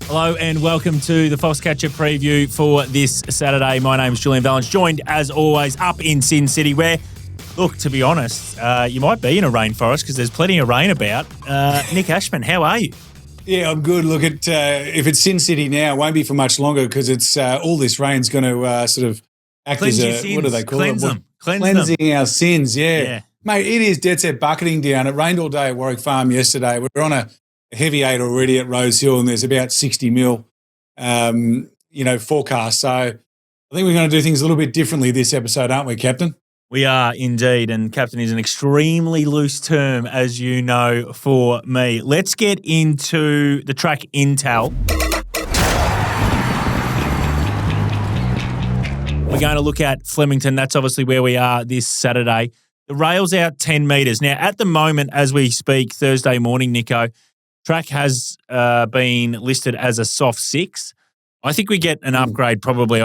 Hello and welcome to the Foxcatcher preview for this Saturday. My name is Julian Valens, joined as always up in Sin City where, look, to be honest, you might be in a rainforest because there's plenty of rain about. Nick Ashman, how are you? Yeah, I'm good. Look, if it's Sin City now, it won't be for much longer because it's all this rain's going to sort of act Cleanse as your a, sins. what do they call Cleanse it? them. Cleansing our sins, Yeah. Mate, it is dead set bucketing down. It rained all day at Warwick Farm yesterday. We're on a heavy 8 already at Rose Hill and there's about 60 mil, forecast. So I think we're going to do things a little bit differently this episode, aren't we, Captain? We are indeed, and captain is an extremely loose term, as you know, for me. Let's get into the track intel. We're going to look at Flemington. That's obviously where we are this Saturday. The rail's out 10 metres. Now, at the moment, as we speak, Thursday morning, Nico, track has been listed as a soft 6. I think we get an upgrade probably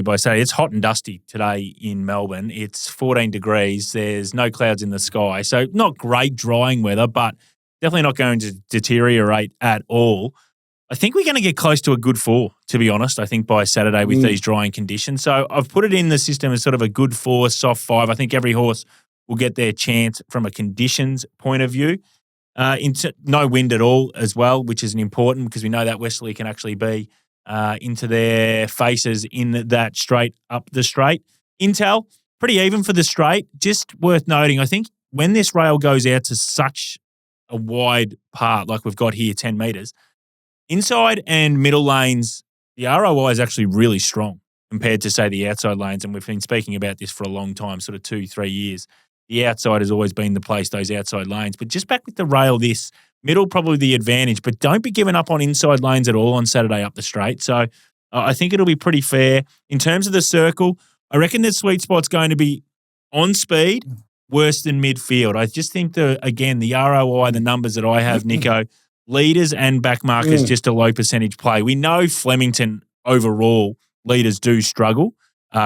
by Saturday. It's hot and dusty today in Melbourne. It's 14 degrees. There's no clouds in the sky. So not great drying weather, but definitely not going to deteriorate at all. I think we're going to get close to a good 4, to be honest, I think by Saturday with these drying conditions. So I've put it in the system as sort of a good 4, soft 5. I think every horse will get their chance from a conditions point of view. No wind at all as well, which is important because we know that westerly can actually be into their faces in that straight up the straight. Intel, pretty even for the straight. Just worth noting, I think when this rail goes out to such a wide part like we've got here, 10 metres, inside and middle lanes, the ROI is actually really strong compared to, say, the outside lanes. And we've been speaking about this for a long time, sort of 2-3 years. The outside has always been the place, those outside lanes. But just back with the rail, this middle probably the advantage. But don't be giving up on inside lanes at all on Saturday up the straight. So I think it'll be pretty fair. In terms of the circle, I reckon the sweet spot's going to be on speed, worse than midfield. I just think, the ROI, the numbers that I have, Nico, leaders and back markers, just a low percentage play. We know Flemington overall, leaders do struggle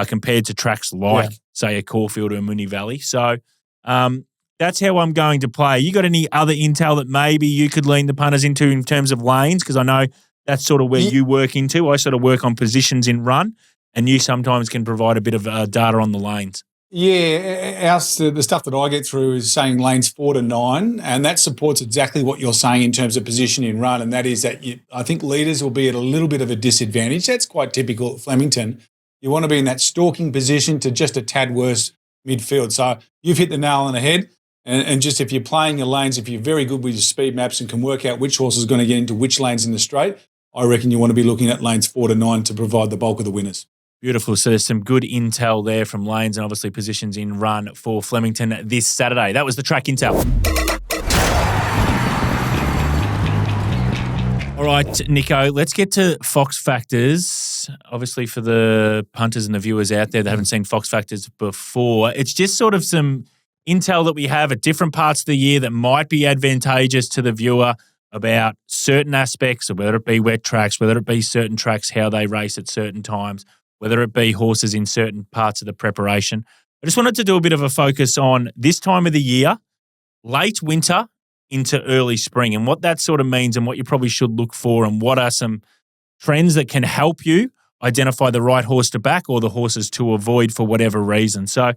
compared to tracks like, say, a Caulfield or a Moonee Valley. So that's how I'm going to play. You got any other intel that maybe you could lean the punters into in terms of lanes? Because I know that's sort of where you work into. I sort of work on positions in run, and you sometimes can provide a bit of data on the lanes. Yeah, the stuff that I get through is saying lanes 4 to 9, and that supports exactly what you're saying in terms of position in run, and that is that I think leaders will be at a little bit of a disadvantage. That's quite typical at Flemington. You want to be in that stalking position to just a tad worse midfield. So you've hit the nail on the head, and just if you're playing your lanes, if you're very good with your speed maps and can work out which horse is going to get into which lanes in the straight, I reckon you want to be looking at lanes 4 to 9 to provide the bulk of the winners. Beautiful. So there's some good intel there from lanes and obviously positions in run for Flemington this Saturday. That was the track intel. All right, Nico, let's get to Fox Factors. Obviously for the punters and the viewers out there that haven't seen Fox Factors before, it's just sort of some intel that we have at different parts of the year that might be advantageous to the viewer about certain aspects, of whether it be wet tracks, whether it be certain tracks, how they race at certain times, whether it be horses in certain parts of the preparation. I just wanted to do a bit of a focus on this time of the year, late winter into early spring, and what that sort of means and what you probably should look for and what are some trends that can help you identify the right horse to back or the horses to avoid for whatever reason. So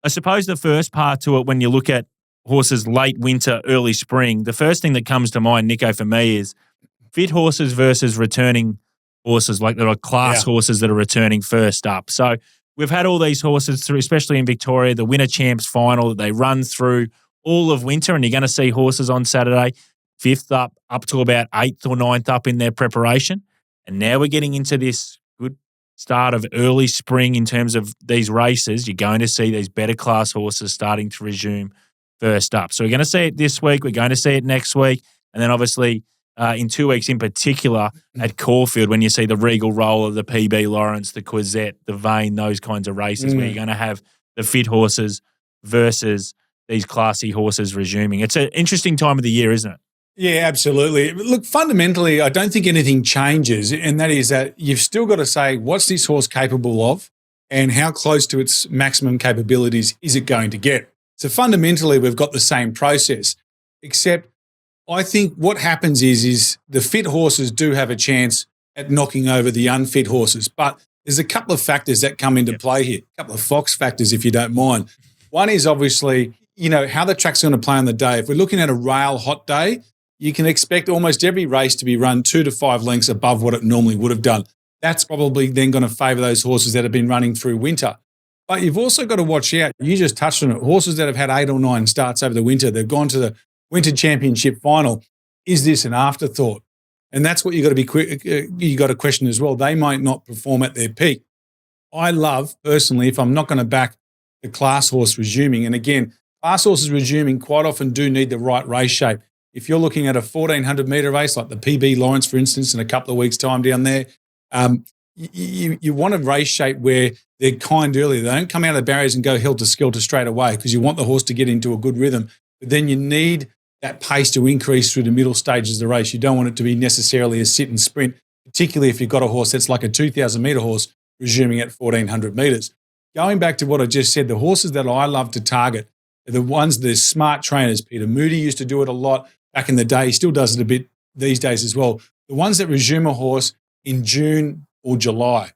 I suppose the first part to it, when you look at horses late winter, early spring, the first thing that comes to mind, Nico, for me is fit horses versus returning horses, like there are class horses that are returning first up. So we've had all these horses through, especially in Victoria, the Winter Champs final that they run through all of winter, and you're going to see horses on Saturday, 5th up to about 8th or 9th up in their preparation. And now we're getting into this good start of early spring in terms of these races. You're going to see these better class horses starting to resume first up. So we're going to see it this week. We're going to see it next week. And then obviously in 2 weeks in particular at Caulfield, when you see the Regal Roller, the PB Lawrence, the Quizette, the Vane, those kinds of races where you're going to have the fit horses versus these classy horses resuming. It's an interesting time of the year, isn't it? Yeah, absolutely. Look, fundamentally, I don't think anything changes, and that is that you've still got to say, what's this horse capable of and how close to its maximum capabilities is it going to get? So fundamentally, we've got the same process, except I think what happens is the fit horses do have a chance at knocking over the unfit horses, but there's a couple of factors that come into play here, a couple of Fox factors, if you don't mind. One is obviously, how the track's going to play on the day. If we're looking at a rail hot day, you can expect almost every race to be run 2 to 5 lengths above what it normally would have done. That's probably then going to favour those horses that have been running through winter. But you've also got to watch out. You just touched on it. Horses that have had 8 or 9 starts over the winter, they've gone to the Winter Championship final. Is this an afterthought? And that's what you got to question as well. They might not perform at their peak. I love, personally, if I'm not going to back the class horse resuming, and again, class horses resuming quite often do need the right race shape. If you're looking at a 1,400-metre race, like the PB Lawrence, for instance, in a couple of weeks' time down there, you want a race shape where they're kind early. They don't come out of the barriers and go helter-skelter straight away because you want the horse to get into a good rhythm. But then you need that pace to increase through the middle stages of the race. You don't want it to be necessarily a sit and sprint, particularly if you've got a horse that's like a 2,000-metre horse resuming at 1,400 metres. Going back to what I just said, the horses that I love to target are the ones that are smart trainers. Peter Moody used to do it a lot back in the day. He still does it a bit these days as well. The ones that resume a horse in June or July,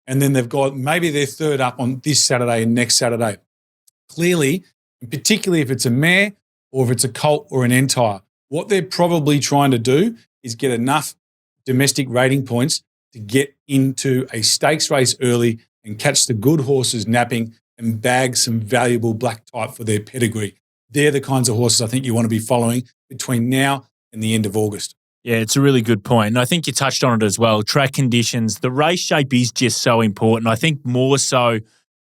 and then they've got maybe their third up on this Saturday and next Saturday. Clearly, and particularly if it's a mare or if it's a colt or an entire, what they're probably trying to do is get enough domestic rating points to get into a stakes race early and catch the good horses napping and bag some valuable black type for their pedigree. They're the kinds of horses I think you want to be following between now and the end of August. Yeah, it's a really good point. And I think you touched on it as well. Track conditions, the race shape is just so important. I think more so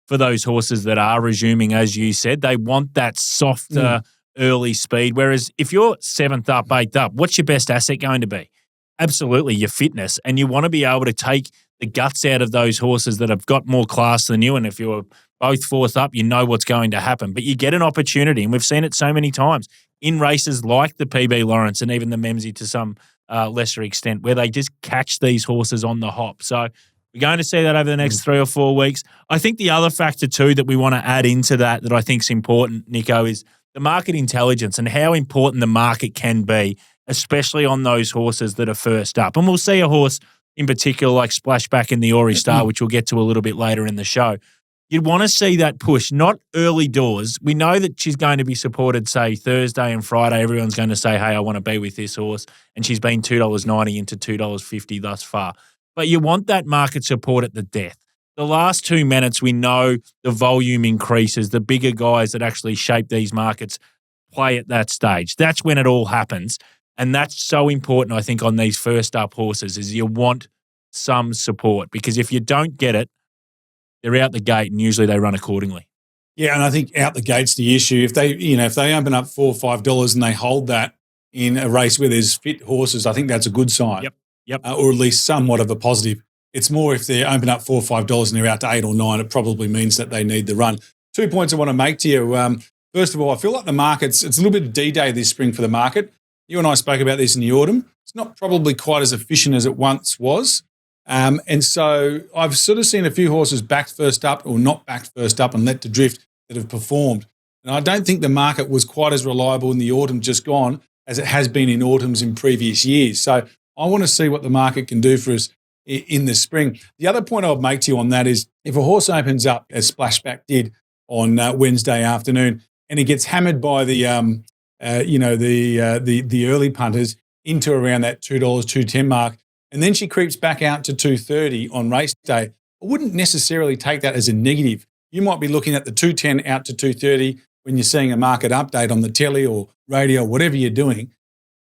for those horses that are resuming, as you said, they want that softer early speed. Whereas if you're 7th up, 8th up, what's your best asset going to be? Absolutely your fitness. And you want to be able to take the guts out of those horses that have got more class than you. And if you're both 4th up, you know what's going to happen. But you get an opportunity, and we've seen it so many times, in races like the PB Lawrence and even the Memsey to some lesser extent, where they just catch these horses on the hop. So we're going to see that over the next 3 or 4 weeks. I think the other factor too that we want to add into that I think is important, Nico, is the market intelligence and how important the market can be, especially on those horses that are first up. And we'll see a horse in particular like Splashback in the Ori Star, which we'll get to a little bit later in the show. You'd want to see that push, not early doors. We know that she's going to be supported, say, Thursday and Friday. Everyone's going to say, hey, I want to be with this horse. And she's been $2.90 into $2.50 thus far. But you want that market support at the death. The last 2 minutes, we know the volume increases. The bigger guys that actually shape these markets play at that stage. That's when it all happens. And that's so important, I think, on these first up horses is you want some support because if you don't get it, they're out the gate and usually they run accordingly. Yeah, and I think out the gate's the issue. If they open up $4 or $5 and they hold that in a race where there's fit horses, I think that's a good sign. Yep. Or at least somewhat of a positive. It's more if they open up $4 or $5 and they're out to 8 or 9, it probably means that they need the run. 2 points I want to make to you. First of all, I feel like the market's, it's a little bit of D-Day this spring for the market. You and I spoke about this in the autumn. It's not probably quite as efficient as it once was. And so I've sort of seen a few horses backed first up or not backed first up and let to drift that have performed. And I don't think the market was quite as reliable in the autumn just gone as it has been in autumns in previous years. So I want to see what the market can do for us in the spring. The other point I would make to you on that is if a horse opens up, as Splashback did on Wednesday afternoon, and he gets hammered by the early punters into around that $2, $2.10 mark, and then she creeps back out to $2.30 on race day, I wouldn't necessarily take that as a negative. You might be looking at the $2.10 out to $2.30 when you're seeing a market update on the telly or radio, whatever you're doing.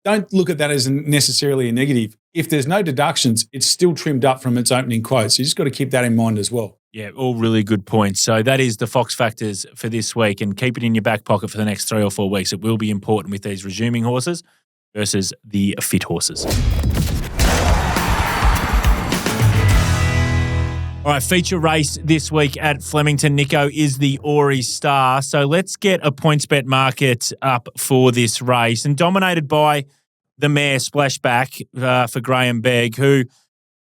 Don't look at that as necessarily a negative. If there's no deductions, it's still trimmed up from its opening quote. So you just got to keep that in mind as well. Yeah, all really good points. So that is the Fox factors for this week, and keep it in your back pocket for the next 3 or 4 weeks. It will be important with these resuming horses versus the fit horses. All right, feature race this week at Flemington, Nico, is the Ori Star. So let's get a points bet market up for this race, and dominated by the mare Splashback for Graham Begg, who,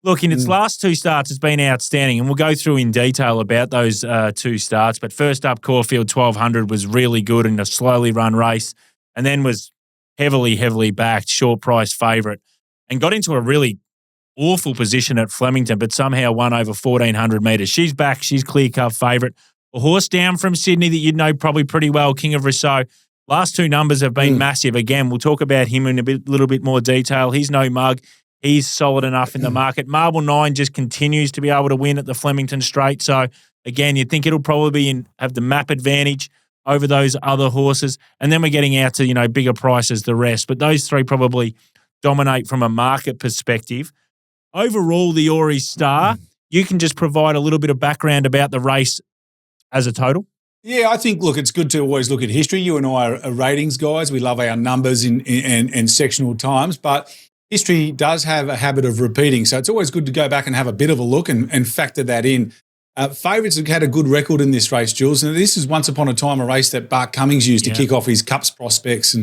look, in its last 2 starts has been outstanding, and we'll go through in detail about those 2 starts. But first up, Caulfield 1200 was really good in a slowly run race, and then was heavily backed, short price favourite, and got into a really awful position at Flemington, but somehow won over 1,400 metres. She's back. She's clear-cut favourite. A horse down from Sydney that you'd know probably pretty well, King of Rousseau. Last two numbers have been massive. Again, we'll talk about him in a little bit more detail. He's no mug. He's solid enough in the market. Marble 9 just continues to be able to win at the Flemington Straight. So, again, you'd think it'll probably have the map advantage over those other horses. And then we're getting out to, bigger prices, the rest. But those three probably dominate from a market perspective. Overall, the Ori Star, you can just provide a little bit of background about the race as a total. Yeah, I think, look, it's good to always look at history. You and I are ratings guys. We love our numbers and sectional times, but history does have a habit of repeating. So it's always good to go back and have a bit of a look and factor that in. Favourites have had a good record in this race, Jules. And this is once upon a time a race that Bart Cummings used to kick off his Cups prospects.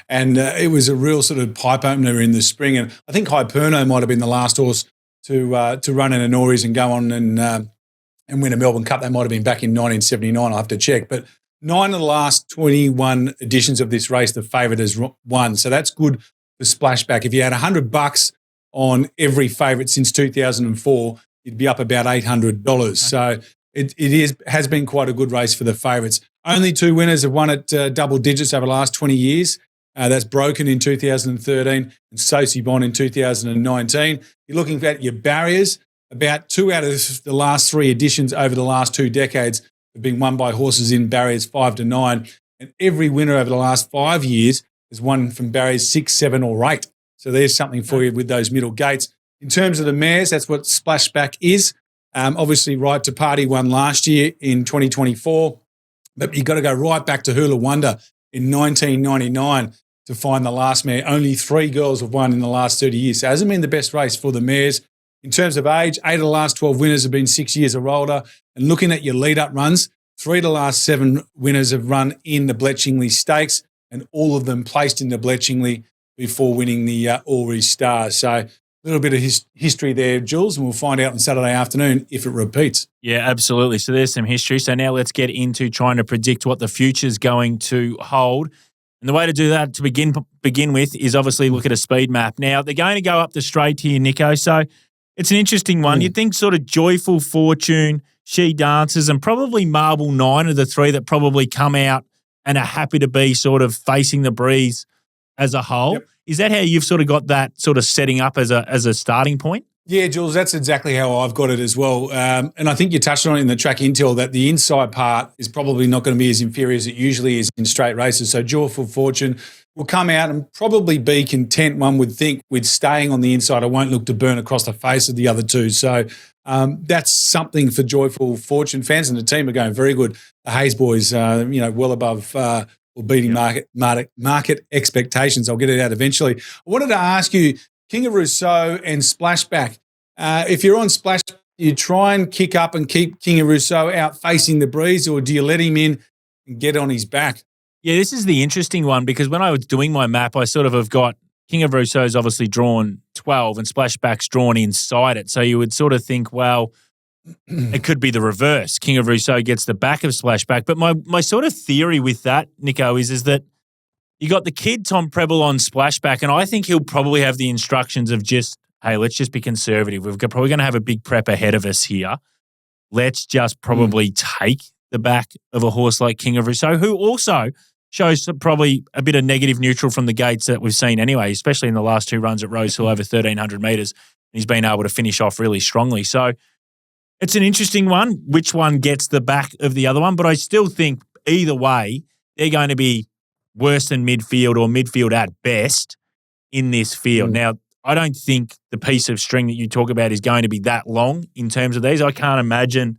And it was a real sort of pipe opener in the spring. And I think Hyperno might have been the last horse to run in an Auries and go on and win a Melbourne Cup. That might have been back in 1979. I'll have to check. But 9 of the last 21 editions of this race, the favourite has won. So that's good for splashback. If you had $100 on every favourite since 2004, you'd be up about $800. Okay. So it has been quite a good race for the favourites. Only 2 winners have won at double digits over the last 20 years. That's Broken in 2013 and Sosi Bond in 2019. You're looking at your barriers. About 2 out of the last 3 editions over the last 2 decades have been won by horses in barriers 5 to 9. And every winner over the last 5 years has won from barriers 6, 7 or 8. So there's something for you with those middle gates. In terms of the mares, that's what Splashback is. Obviously, Right to Party won last year in 2024. But you've got to go right back to Hula Wonder in 1999 to find the last mare. Only 3 girls have won in the last 30 years. So it hasn't been the best race for the mares. In terms of age, 8 of the last 12 winners have been 6 years or older. And looking at your lead-up runs, 3 of the last 7 winners have run in the Bletchingley Stakes, and all of them placed in the Bletchingley before winning the Ori Star. So a little bit of history there, Jules, and we'll find out on Saturday afternoon if it repeats. Yeah, absolutely. So there's some history. So now let's get into trying to predict what the future's going to hold. And the way to do that to begin with is obviously look at a speed map. Now, they're going to go up the straight here, Nico, so it's an interesting one. You'd think sort of Joyful Fortune, She Dances, and probably Marble 9 are the 3 that probably come out and are happy to be sort of facing the breeze as a whole. Yep. Is that how you've sort of got that sort of setting up as a starting point? Yeah, Jules, that's exactly how I've got it as well. And I think you touched on it in the track intel that the inside part is probably not going to be as inferior as it usually is in straight races. So Joyful Fortune will come out and probably be content, one would think, with staying on the inside. I won't look to burn across the face of the other 2. So that's something for Joyful Fortune fans, and the team are going very good. The Hayes boys, well above or beating market expectations. I'll get it out eventually. I wanted to ask you, King of Rousseau and Splashback. If you're on Splash, you try and kick up and keep King of Rousseau out facing the breeze, or do you let him in and get on his back? Yeah, this is the interesting one because when I was doing my map, I sort of have got King of Rousseau's obviously drawn 12 and Splashback's drawn inside it. So you would sort of think, well, it could be the reverse. King of Rousseau gets the back of Splashback. But my sort of theory with that, Nico, is that you got the kid Tom Preble on Splashback, and I think he'll probably have the instructions of just, hey, let's just be conservative. We're probably going to have a big prep ahead of us here. Let's just probably take the back of a horse like King of Rousseau, who also shows probably a bit of negative neutral from the gates that we've seen anyway, especially in the last 2 runs at Rosehill over 1,300 metres. And he's been able to finish off really strongly. So it's an interesting one, which one gets the back of the other one. But I still think either way, they're going to be worse than midfield or midfield at best in this field. Now, I don't think the piece of string that you talk about is going to be that long in terms of these. I can't imagine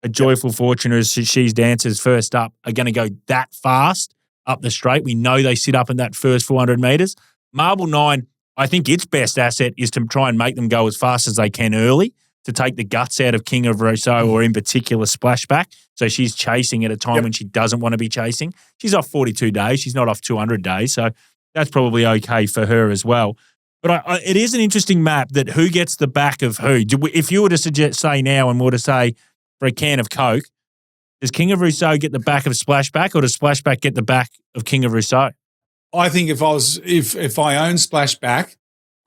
a Joyful Fortune or She's Dancers first up are going to go that fast up the straight. We know they sit up in that first 400 metres. Marble 9, I think its best asset is to try and make them go as fast as they can early to take the guts out of King of Rousseau or in particular Splashback. So she's chasing at a time when she doesn't want to be chasing. She's off 42 days. She's not off 200 days. So that's probably okay for her as well. But it is an interesting map that who gets the back of who. If you were to say now and were to say for a can of Coke, does King of Rousseau get the back of Splashback or does Splashback get the back of King of Rousseau? I think if I own Splashback,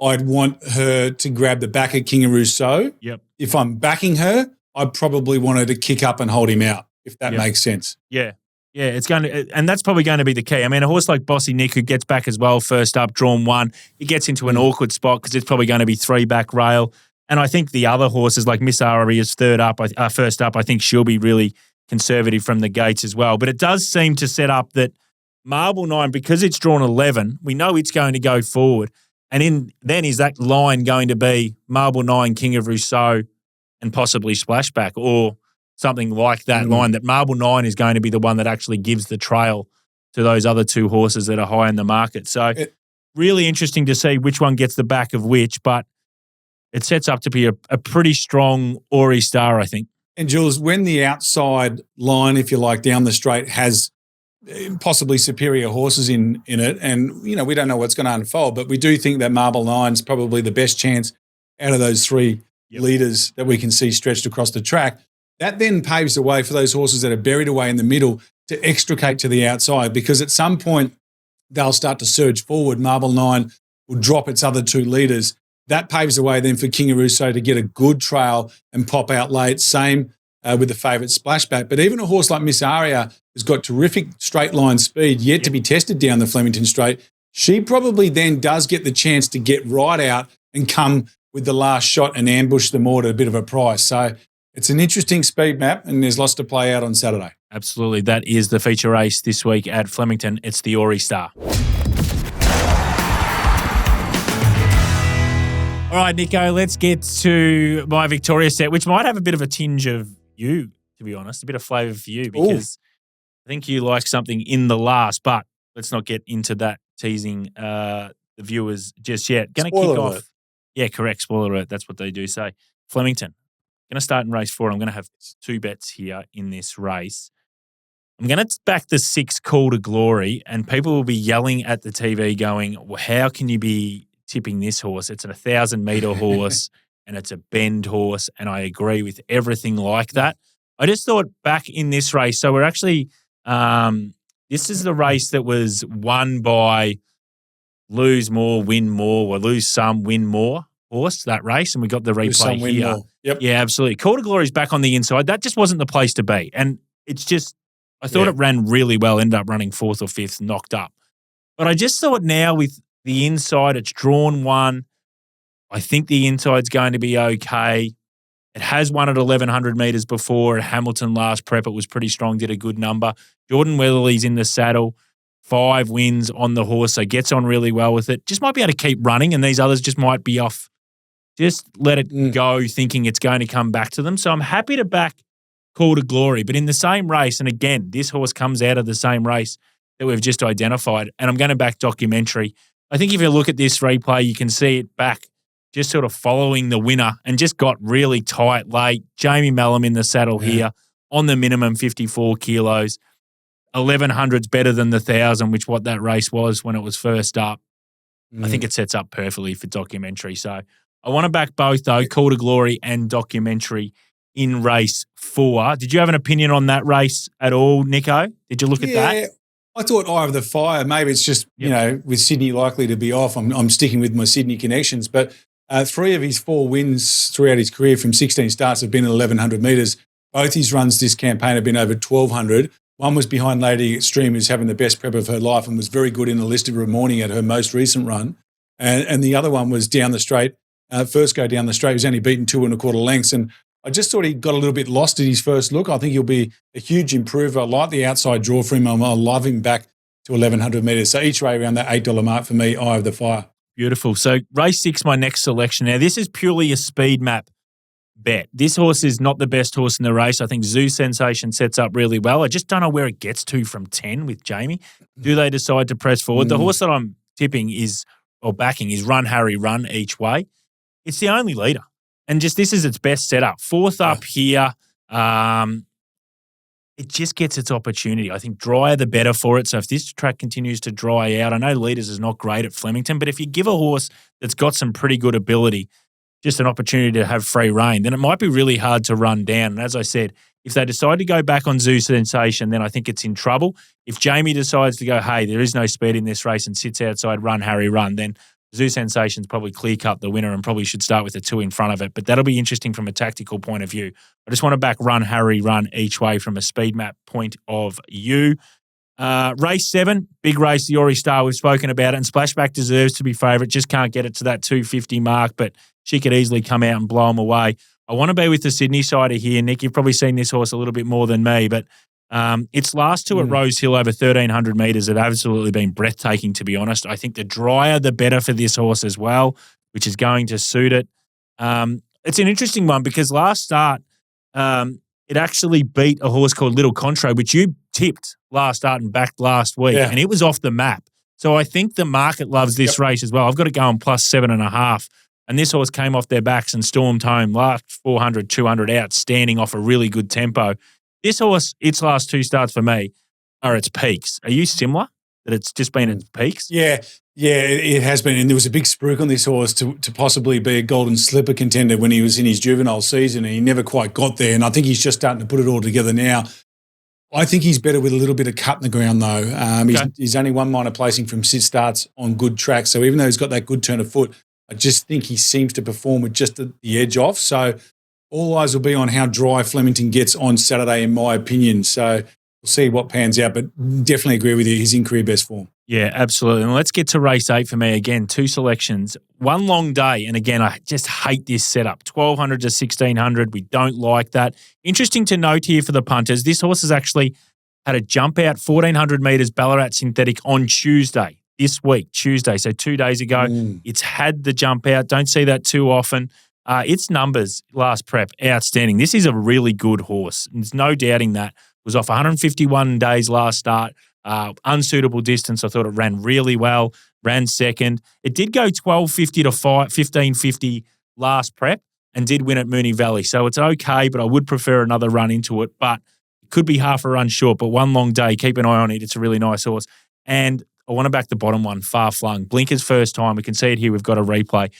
I'd want her to grab the back of King of Rousseau. Yep. If I'm backing her, I'd probably want her to kick up and hold him out, if that makes sense. Yeah. Yeah, it's going to, and that's probably going to be the key. I mean, a horse like Bossy Nick, who gets back as well, first up, drawn 1, he gets into an awkward spot because it's probably going to be 3-back rail. And I think the other horses like Miss Aria's first up, I think she'll be really conservative from the gates as well. But it does seem to set up that Marble 9, because it's drawn 11, we know it's going to go forward. And then is that line going to be Marble 9, King of Rousseau, and possibly Splashback, or something like that line, that Marble 9 is going to be the one that actually gives the trail to those other 2 horses that are high in the market. So really interesting to see which one gets the back of which, but it sets up to be a pretty strong Ori Star, I think. And Jules, when the outside line, if you like, down the straight has possibly superior horses in it, and, you know, we don't know what's going to unfold, but we do think that Marble 9's probably the best chance out of those 3 leaders that we can see stretched across the track. That then paves the way for those horses that are buried away in the middle to extricate to the outside, because at some point they'll start to surge forward. Marble 9 will drop its other 2 leaders. That paves the way then for King of Rousseau to get a good trail and pop out late. Same with the favourite Splashback. But even a horse like Miss Aria has got terrific straight line speed, yet to be tested down the Flemington Straight. She probably then does get the chance to get right out and come with the last shot and ambush them all at a bit of a price. So it's an interesting speed map, and there's lots to play out on Saturday. Absolutely. That is the feature race this week at Flemington. It's the Ori Star. All right, Nico, let's get to my Victoria set, which might have a bit of a tinge of you, to be honest, a bit of flavour for you, because I think you like something in the last, but let's not get into that, teasing the viewers just yet. Going to kick off. Alert. Yeah, correct. Spoiler alert. That's what they do say. Flemington. Going to start in race 4. I'm going to have 2 bets here in this race. I'm going to back the 6 Call to Glory, and people will be yelling at the TV going, well, how can you be tipping this horse? It's a 1,000-metre horse and it's a bend horse, and I agree with everything like that. I just thought back in this race, so we're actually this is the race that was won by Lose More, Win More, or Lose Some, Win More horse, that race, and we got the replay here. Yep. Yeah, absolutely. Call to Glory's back on the inside. That just wasn't the place to be. And it's just, I thought it ran really well, ended up running 4th or 5th, knocked up. But I just thought now with the inside, it's drawn 1. I think the inside's going to be okay. It has won at 1,100 metres before. At Hamilton last prep, it was pretty strong, did a good number. Jordan Weatherly's in the saddle. 5 wins on the horse, so gets on really well with it. Just might be able to keep running, and these others just might be off. Just let it go, thinking it's going to come back to them. So I'm happy to back Call to Glory. But in the same race, and again, this horse comes out of the same race that we've just identified, and I'm going to back Documentary. I think if you look at this replay, you can see it back just sort of following the winner and just got really tight late. Jamie Mellum in the saddle here on the minimum 54 kilos. 1,100's better than the 1,000, which what that race was when it was first up. I think it sets up perfectly for Documentary. So I want to back both, though, Call to Glory and Documentary in race 4. Did you have an opinion on that race at all, Nico? Did you look at that? I thought Eye of the Fire. Maybe it's just, you know, with Sydney likely to be off, I'm sticking with my Sydney connections. But 3 of his 4 wins throughout his career from 16 starts have been at 1,100 metres. Both his runs this campaign have been over 1,200. One was behind Lady Extreme, who's having the best prep of her life and was very good in the listed morning at her most recent run. And the other one was down the straight, first go down the straight. He was only beaten 2 1/4 lengths. And I just thought he got a little bit lost at his first look. I think he'll be a huge improver. I like the outside draw for him. I love him back to 1,100 metres. So each way around that $8 mark for me, Eye of the Fire. Beautiful. So race 6, my next selection. Now, this is purely a speed map bet. This horse is not the best horse in the race. I think Zoo Sensation sets up really well. I just don't know where it gets to from 10 with Jamie. Do they decide to press forward? The horse that I'm tipping backing is Run Harry Run each way. It's the only leader. And just this is its best setup. 4th up here. It just gets its opportunity. I think drier the better for it. So if this track continues to dry out, I know leaders is not great at Flemington, but if you give a horse that's got some pretty good ability, just an opportunity to have free rein, then it might be really hard to run down. And as I said, if they decide to go back on Zoo Sensation, then I think it's in trouble. If Jamie decides to go, hey, there is no speed in this race and sits outside Run, Harry, Run, then Zoo Sensation's probably clear-cut the winner and probably should start with a 2 in front of it. But that'll be interesting from a tactical point of view. I just want to back Run, Harry, Run each way from a speed map point of view. Race 7, big race, the Ori Star. We've spoken about it, and Splashback deserves to be favourite. Just can't get it to that 250 mark, but she could easily come out and blow them away. I want to be with the Sydney sider here, Nick. You've probably seen this horse a little bit more than me, but its last two at Rose Hill over 1,300 metres have absolutely been breathtaking, to be honest. I think the drier, the better for this horse as well, which is going to suit it. It's an interesting one because last start, it actually beat a horse called Little Contre, which you tipped last start and backed last week, and it was off the map. So I think the market loves this race as well. I've got to go on plus 7.5. And this horse came off their backs and stormed home, last 400, 200 outstanding off a really good tempo. This horse, its last two starts for me are its peaks. Are you similar, that it's just been its peaks? Yeah, it has been. And there was a big spruik on this horse to possibly be a golden slipper contender when he was in his juvenile season, and he never quite got there. And I think he's just starting to put it all together now. I think he's better with a little bit of cut in the ground, though. He's only one minor placing from 6 starts on good track. So even though he's got that good turn of foot, I just think he seems to perform with just the edge off. So all eyes will be on how dry Flemington gets on Saturday, in my opinion. So we'll see what pans out, but definitely agree with you. He's in career best form. Yeah, absolutely. And let's get to race 8 for me. Again, 2 selections, one long day. And again, I just hate this setup. 1,200 to 1,600. We don't like that. Interesting to note here for the punters, this horse has actually had a jump out 1,400 metres Ballarat synthetic on Tuesday. This week, Tuesday, so 2 days ago. It's had the jump out. Don't see that too often. Its numbers last prep, outstanding. This is a really good horse. There's no doubting that. It was off 151 days last start. Unsuitable distance. I thought it ran really well. Ran second. It did go 12.50 to 15.50 last prep and did win at Moonee Valley. So it's okay, but I would prefer another run into it. But it could be half a run short, but one long day. Keep an eye on it. It's a really nice horse. And I want to back the bottom one, Far Flung. Blinker's first time. We can see it here. We've got a replay.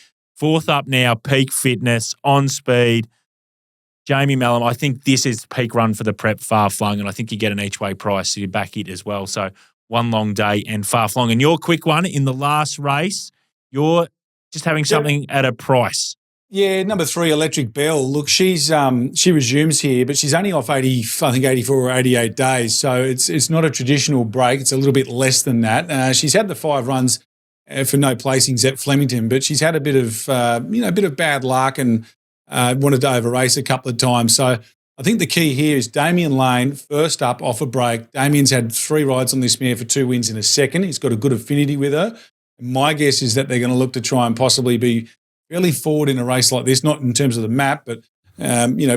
4th up now, peak fitness, on speed. Jamie Mellon, I think this is peak run for the prep, Far Flung, and I think you get an each-way price, so you back it as well. So one long day and Far Flung. And your quick one in the last race, you're just having something at a price. Yeah, number 3, Electric Bell. Look, she resumes here, but she's only off 84 or 88 days, so it's not a traditional break. It's a little bit less than that. She's had the 5 runs for no placings at Flemington, but she's had a bit of bad luck and wanted to over race a couple of times. So I think the key here is Damien Lane, first up off a break. Damien's had 3 rides on this mare for 2 wins in a second. He's got a good affinity with her. My guess is that they're going to look to try and possibly be fairly forward in a race like this, not in terms of the map, but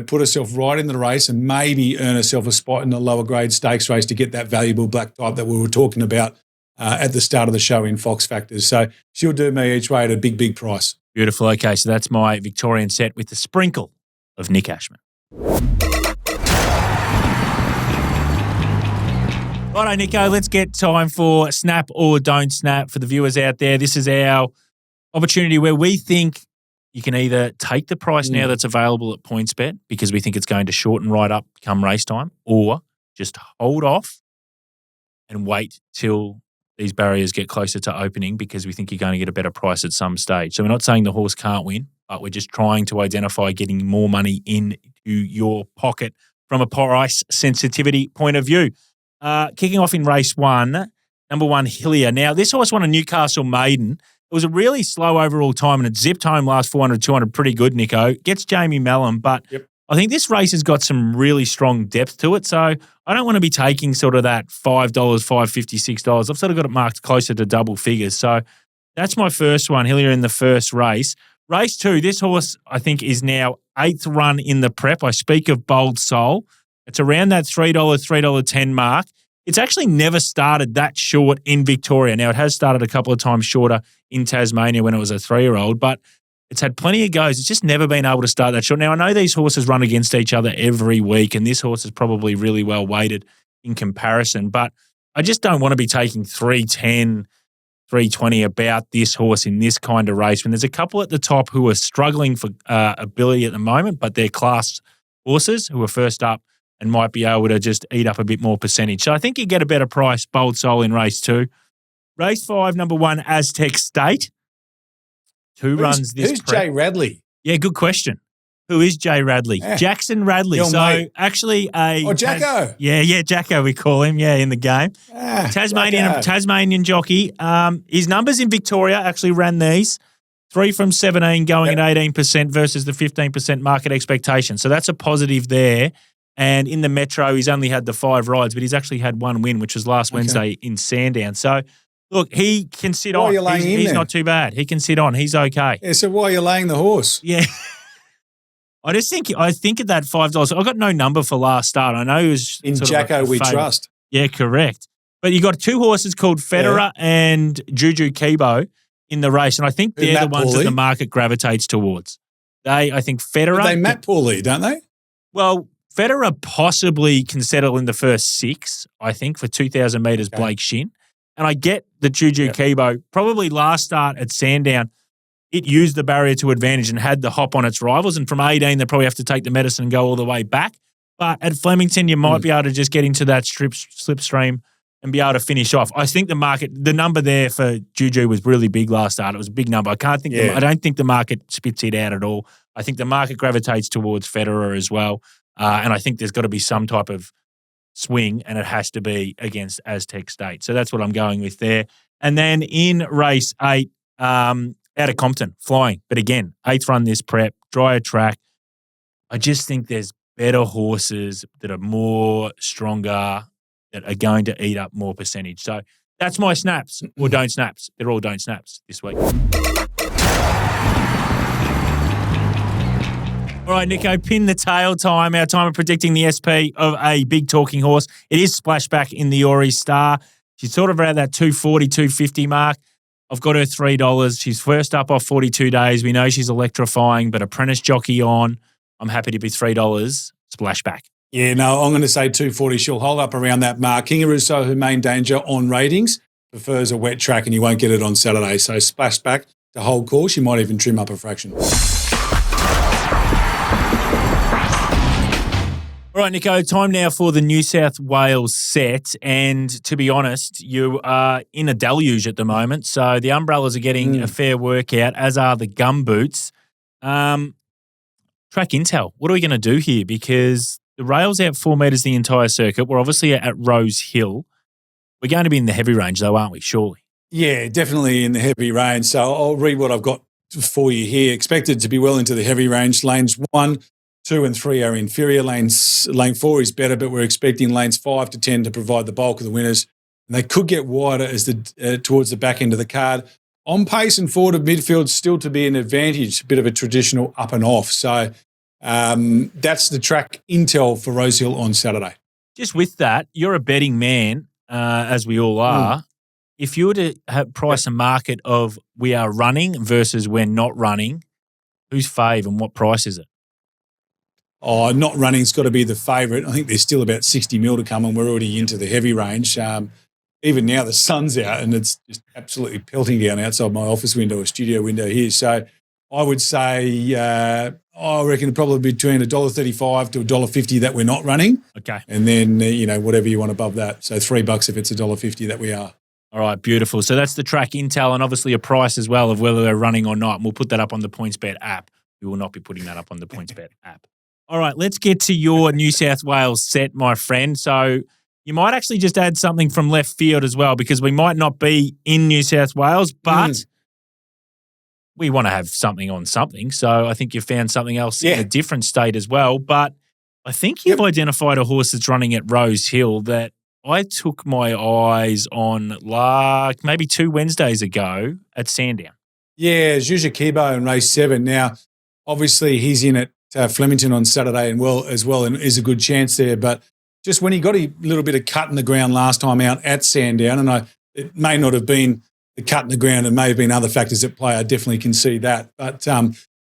put herself right in the race and maybe earn herself a spot in the lower grade stakes race to get that valuable black type that we were talking about at the start of the show in Fox Factors. So she'll do me each way at a big, big price. Beautiful. Okay, so that's my Victorian set with the sprinkle of Nick Ashman. Righto, Nico, let's get time for snap or don't snap for the viewers out there. This is our opportunity where we think you can either take the price now that's available at PointsBet because we think it's going to shorten right up come race time, or just hold off and wait till these barriers get closer to opening because we think you're going to get a better price at some stage. So we're not saying the horse can't win, but we're just trying to identify getting more money into your pocket from a price sensitivity point of view. Kicking off in race 1, number 1, Hillier. Now, this horse won a Newcastle maiden. It was a really slow overall time and it zipped home last 400, 200 pretty good, Nico. Gets Jamie Mellon, but I think this race has got some really strong depth to it. So I don't want to be taking sort of that $5, $5.50, $6. I've sort of got it marked closer to double figures. So that's my first one, Hillier in the first race. Race 2, this horse I think is now 8th run in the prep. I speak of Bold Soul. It's around that $3, $3.10 mark. It's actually never started that short in Victoria. Now, it has started a couple of times shorter in Tasmania when it was a 3-year-old, but it's had plenty of goes. It's just never been able to start that short. Now, I know these horses run against each other every week, and this horse is probably really well weighted in comparison, but I just don't want to be taking 3.10 320 about this horse in this kind of race when there's a couple at the top who are struggling for ability at the moment, but they're class horses who are first up and might be able to just eat up a bit more percentage. So I think you get a better price, Bold Soul, in race 2. Race 5, number 1, Aztec State. Runs this Who's prep. Jay Radley? Yeah, good question. Who is Jay Radley? Yeah. Jackson Radley. Your So mate. actually Jacko. Jacko we call him, in the game. Jacko. Tasmanian jockey. His numbers in Victoria actually ran these. 3 from 17 going at 18% versus the 15% market expectation. So that's a positive there. And in the Metro, he's only had the 5 rides, but he's actually had 1 win, which was last Wednesday in Sandown. So, look, he can sit on. He's not too bad. He can sit on. He's okay. Yeah, so why are you laying the horse? Yeah. I think at that $5, I got no number for last start. I know he was in sort Jacko of we favourite. trust. Yeah, correct. But you got 2 horses called Federer and Juju Kibo in the race, and I think they're the ones that the market gravitates towards. I think Federer. But they map poorly, don't they? Well, Federer possibly can settle in the first 6, I think, for 2,000 metres Blake Shin. And I get the Juju Kibo, probably last start at Sandown, it used the barrier to advantage and had the hop on its rivals. And from 18, they probably have to take the medicine and go all the way back. But at Flemington, you might be able to just get into that slipstream and be able to finish off. I think the number there for Juju was really big last start. It was a big number. I don't think the market spits it out at all. I think the market gravitates towards Federer as well. And I think there's got to be some type of swing, and it has to be against Aztec State. So that's what I'm going with there. And then in race 8, out of Compton, flying. But again, 8th run this prep, drier track. I just think there's better horses that are more stronger, that are going to eat up more percentage. So that's my snaps or don't snaps. They're all don't snaps this week. All right, Nico, pin the tail time. Our time of predicting the SP of a big talking horse. It is Splashback in the Ori Star. She's sort of around that 240, 250 mark. I've got her $3. She's first up off 42 days. We know she's electrifying, but apprentice jockey on. I'm happy to be $3. Splashback. Yeah, no, I'm going to say 240. She'll hold up around that mark. King Russo, her main danger on ratings, prefers a wet track, and you won't get it on Saturday. So Splashback to hold call. She might even trim up a fraction. All right, Nico, time now for the New South Wales set. And to be honest, you are in a deluge at the moment. So the umbrellas are getting a fair workout, as are the gumboots. Track intel, what are we going to do here? Because the rail's out 4 metres the entire circuit. We're obviously at Rose Hill. We're going to be in the heavy range though, aren't we? Surely. Yeah, definitely in the heavy range. So I'll read what I've got for you here. Expected to be well into the heavy range. Lanes 1, 2 and 3 are inferior. Lane 4 is better, but we're expecting lanes 5 to 10 to provide the bulk of the winners. And they could get wider as towards the back end of the card. On pace and forward of midfield still to be an advantage, a bit of a traditional up and off. So that's the track intel for Rose Hill on Saturday. Just with that, you're a betting man, as we all are. If you were to price a market of we are running versus we're not running, who's fave and what price is it? Oh, not running's got to be the favourite. I think there's still about 60 mil to come, and we're already into the heavy range. Even now the sun's out and it's just absolutely pelting down outside my office window or studio window here. So I would say I reckon probably between $1.35 to $1.50 that we're not running. Okay. And then, whatever you want above that. So $3 if it's $1.50 that we are. All right, beautiful. So that's the track intel and obviously a price as well of whether they're running or not. And we'll put that up on the PointsBet app. We will not be putting that up on the PointsBet app. All right, let's get to your New South Wales set, my friend. So you might actually just add something from left field as well, because we might not be in New South Wales, but we want to have something on something. So I think you've found something else in a different state as well. But I think you've identified a horse that's running at Rose Hill that I took my eyes on maybe 2 Wednesdays ago at Sandown. Yeah, Juju Kibo in race 7. Now, obviously he's in at Flemington on Saturday and is a good chance there. But just when he got a little bit of cut in the ground last time out at Sandown, and it may not have been the cut in the ground, it may have been other factors at play. I definitely can see that. But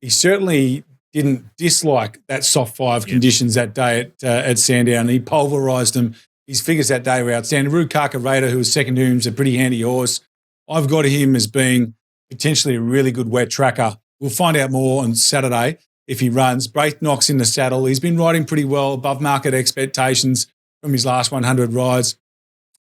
he certainly didn't dislike that soft 5 conditions that day at Sandown. He pulverised them. His figures that day were outstanding. Rukaka Raider, who was second to him, is a pretty handy horse. I've got him as being potentially a really good wet tracker. We'll find out more on Saturday if he runs. Braith knocks in the saddle. He's been riding pretty well, above market expectations from his last 100 rides.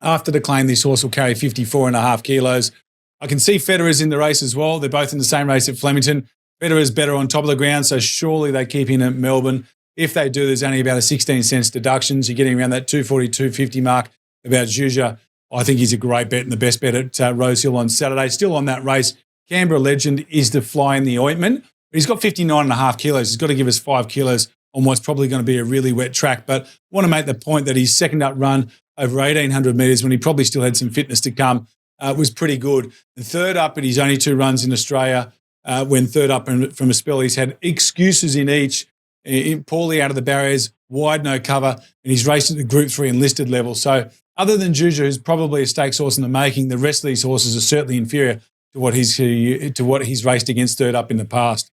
After the claim, this horse will carry 54.5 kilos. I can see Federer's in the race as well. They're both in the same race at Flemington. Federer's better on top of the ground, so surely they keep him at Melbourne. If they do, there's only about a 16 cents deductions. You're getting around that 240, 250 mark about Juja. I think he's a great bet and the best bet at Rosehill on Saturday. Still on that race, Canberra Legend is the fly in the ointment. But he's got 59.5 kilos. He's got to give us 5 kilos on what's probably going to be a really wet track. But I want to make the point that his second up run over 1,800 metres, when he probably still had some fitness to come, was pretty good. The third up at his only 2 runs in Australia, when third up from a spell, he's had excuses in each, poorly out of the barriers, wide no cover, and he's raced at the Group 3 enlisted level. So other than Juju, who's probably a stakes horse in the making, the rest of these horses are certainly inferior to what he's raced against third up in the past.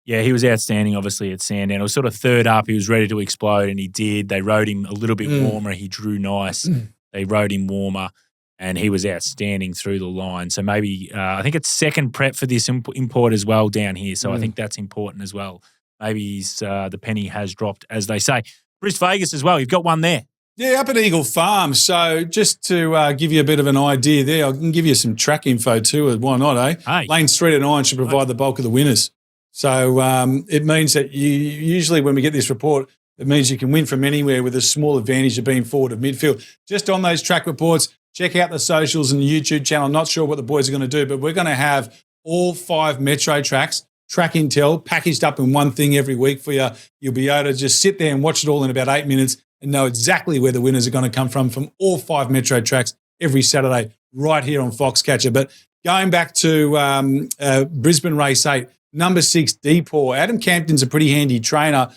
Yeah, he was outstanding, obviously, at Sandown. It was sort of third up. He was ready to explode, and he did. They rode him a little bit warmer. He drew nice. They rode him warmer, and he was outstanding through the line. So maybe I think it's second prep for this import as well down here. So I think that's important as well. Maybe the penny has dropped, as they say. Bris Vegas as well. You've got one there. Yeah, up at Eagle Farm. So just to give you a bit of an idea there, I can give you some track info too. Why not, eh? Hey. Lanes 3 to 9 should provide the bulk of the winners. So it means that you usually when we get this report, it means you can win from anywhere with a small advantage of being forward of midfield. Just on those track reports, check out the socials and the YouTube channel. I'm not sure what the boys are going to do, but we're going to have all 5 metro tracks, track intel, packaged up in one thing every week for you. You'll be able to just sit there and watch it all in about 8 minutes and know exactly where the winners are going to come from all 5 metro tracks every Saturday right here on Foxcatcher. But going back to Brisbane Race 8, number 6, Depaw. Adam Campton's a pretty handy trainer.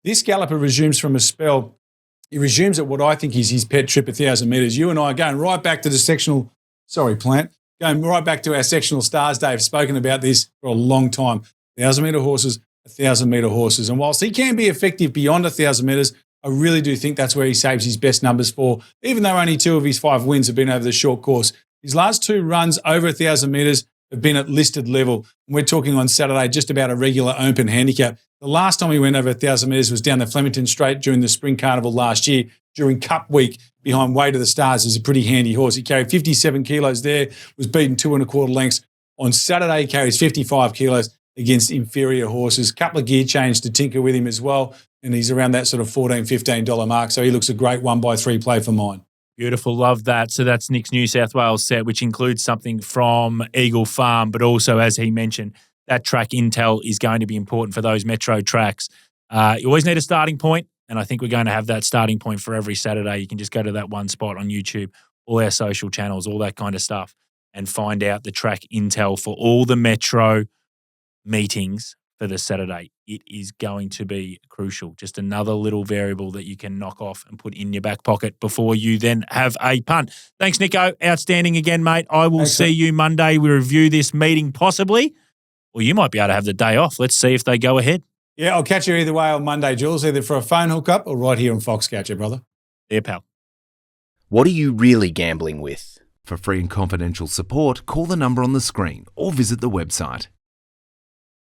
This galloper resumes from a spell. He resumes at what I think is his pet trip, 1,000 metres. You and I are going right back to the sectional, going right back to our sectional stars, Dave, spoken about this for a long time. 1,000-metre horses, 1,000-metre horses. And whilst he can be effective beyond 1,000 metres, I really do think that's where he saves his best numbers for, even though only 2 of his 5 wins have been over the short course. His last 2 runs over 1,000 metres have been at listed level. And we're talking on Saturday just about a regular open handicap. The last time he went over 1,000 metres was down the Flemington Straight during the Spring Carnival last year, during Cup Week, behind Way to the Stars. Is a pretty handy horse. He carried 57 kilos there, was beaten 2 1/4 lengths. On Saturday, he carries 55 kilos against inferior horses. Couple of gear change to tinker with him as well. And he's around that sort of $14, $15 mark. So he looks a great 1x3 play for mine. Beautiful. Love that. So that's Nick's New South Wales set, which includes something from Eagle Farm, but also, as he mentioned, that track intel is going to be important for those metro tracks. You always need a starting point, and I think we're going to have that starting point for every Saturday. You can just go to that one spot on YouTube, all our social channels, all that kind of stuff, and find out the track intel for all the metro meetings for the Saturday. It is going to be crucial. Just another little variable that you can knock off and put in your back pocket before you then have a punt. Thanks, Nico. Outstanding again, mate. I will see you Monday. We review this meeting possibly, or you might be able to have the day off. Let's see if they go ahead. Yeah, I'll catch you either way on Monday, Jules, either for a phone hookup or right here on Foxcatcher, brother. Yeah, pal. What are you really gambling with? For free and confidential support, call the number on the screen or visit the website.